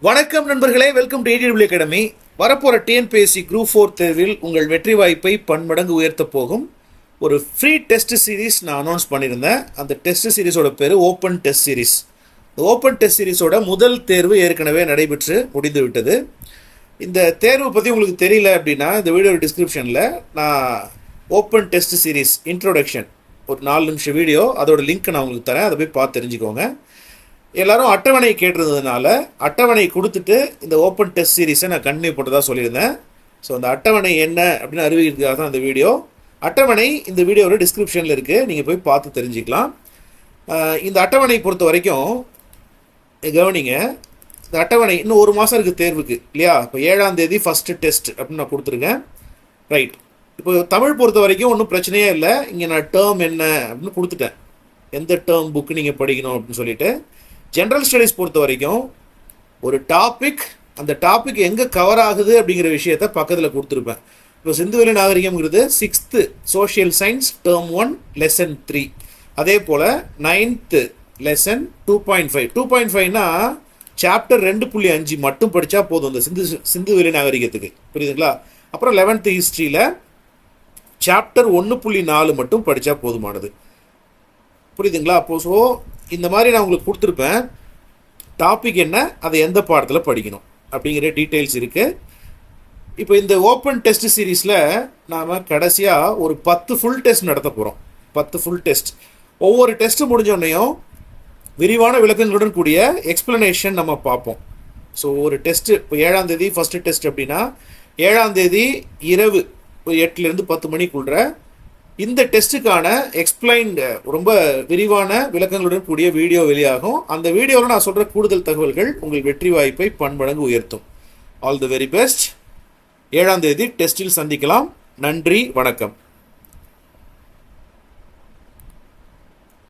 வணக்கம் நண்பர்களே, welcome to ATW academy. வரப்போகிற டிஎன்பிஎஸ்சி குரூப் 4 தேர்வில் உங்கள் வெற்றி வாய்ப்பை பன்மடங்கு உயர்த்த போகும் ஒரு ஃப்ரீ டெஸ்ட் சீரிஸ் நான் அனௌன்ஸ் பண்ணியிருந்தேன். அந்த டெஸ்ட் சீரிஸோட பேர் ஓப்பன் டெஸ்ட் சீரிஸ். இந்த ஓப்பன் டெஸ்ட் சீரிஸோட முதல் தேர்வு ஏற்கனவே நடைபெற்று முடிந்து விட்டது. இந்த தேர்வு பற்றி உங்களுக்கு தெரியல அப்படின்னா இந்த வீடியோ டிஸ்கிரிப்ஷனில் நான் ஓப்பன் டெஸ்ட் சீரிஸ் இன்ட்ரோடக்ஷன் ஒரு 4 நிமிஷம் வீடியோ, அதோட லிங்க் நான் உங்களுக்கு தரேன். அதை போய் பார்த்து தெரிஞ்சுக்கோங்க. எல்லோரும் அட்டவணை கேட்டிருந்ததுனால அட்டவணை கொடுத்துட்டு இந்த ஓப்பன் டெஸ்ட் சீரிஸை நான் கண்டினியூ பண்ணுறதா சொல்லியிருந்தேன். ஸோ அந்த அட்டவணை என்ன அப்படின்னு அறிவிக்கிறதுக்காக தான் அந்த வீடியோ. அட்டவணை இந்த வீடியோவில் டிஸ்கிரிப்ஷனில் இருக்குது, நீங்கள் போய் பார்த்து தெரிஞ்சுக்கலாம். இந்த அட்டவணை பொறுத்த வரைக்கும் கவனிங்க, இந்த அட்டவணை இன்னும் ஒரு மாதம் இருக்குது தேர்வுக்கு இல்லையா? இப்போ 7ஆம் தேதி ஃபஸ்ட்டு டெஸ்ட் அப்படின்னு நான் கொடுத்துருக்கேன். ரைட், இப்போ தமிழ் பொறுத்த வரைக்கும் ஒன்றும் பிரச்சனையே இல்லை. இங்கே நான் டேர்ம் என்ன அப்படின்னு கொடுத்துட்டேன், எந்த டேர்ம் புக்கு நீங்கள் படிக்கணும் அப்படின்னு சொல்லிட்டு. ஜென்ரல் ஸ்டடீஸ் பொறுத்த வரைக்கும் ஒரு டாபிக், அந்த டாபிக் எங்கே கவர் ஆகுது அப்படிங்கிற விஷயத்த பக்கத்தில் கொடுத்துருப்பேன். இப்போ சிந்துவெளி நாகரிகம்ங்கிறது 6th social science term 1 lesson 3. அதே போல் 9th லெசன் 2.5. 2.5னா சாப்டர் 2.5 மட்டும் படித்தா போதும் இந்த சிந்துவெளி நாகரிகத்துக்கு, புரியுதுங்களா? அப்புறம் 11th ஹிஸ்ட்ரியில் சாப்டர் 1.4 மட்டும் படித்தா போதுமானது, புரியுதுங்களா? அப்போது ஸோ இந்த மாதிரி நான் உங்களுக்கு கொடுத்துருப்பேன். டாபிக் என்ன, அதை எந்த பாடத்தில் படிக்கணும் அப்படிங்கிற டீட்டெயில்ஸ் இருக்குது. இப்போ இந்த ஓப்பன் டெஸ்ட் சீரீஸில் நாம் கடைசியாக ஒரு 10 ஃபுல் டெஸ்ட் நடத்த போகிறோம். 10 ஃபுல் டெஸ்ட். ஒவ்வொரு டெஸ்ட்டு முடிஞ்சோடனையும் விரிவான விளக்கங்களுடன் கூடிய எக்ஸ்பிளனேஷன் நம்ம பார்ப்போம். ஸோ ஒரு டெஸ்ட்டு இப்போ 7ஆம் தேதி ஃபஸ்ட்டு டெஸ்ட் அப்படின்னா 7ஆம் தேதி இரவு 8லேருந்து 10 மணிக்குள்ள இந்த டெஸ்ட்டுக்கான எக்ஸ்பிளைன்டு ரொம்ப விரிவான விளக்கங்களுடன் கூடிய வீடியோ வெளியாகும். அந்த வீடியோவில் நான் சொல்கிற கூடுதல் தகவல்கள் உங்கள் வெற்றி வாய்ப்பை பன்மடங்கு உயர்த்தும். All the very best. 7ஆம் தேதி டெஸ்ட்டில் சந்திக்கலாம். நன்றி, வணக்கம்.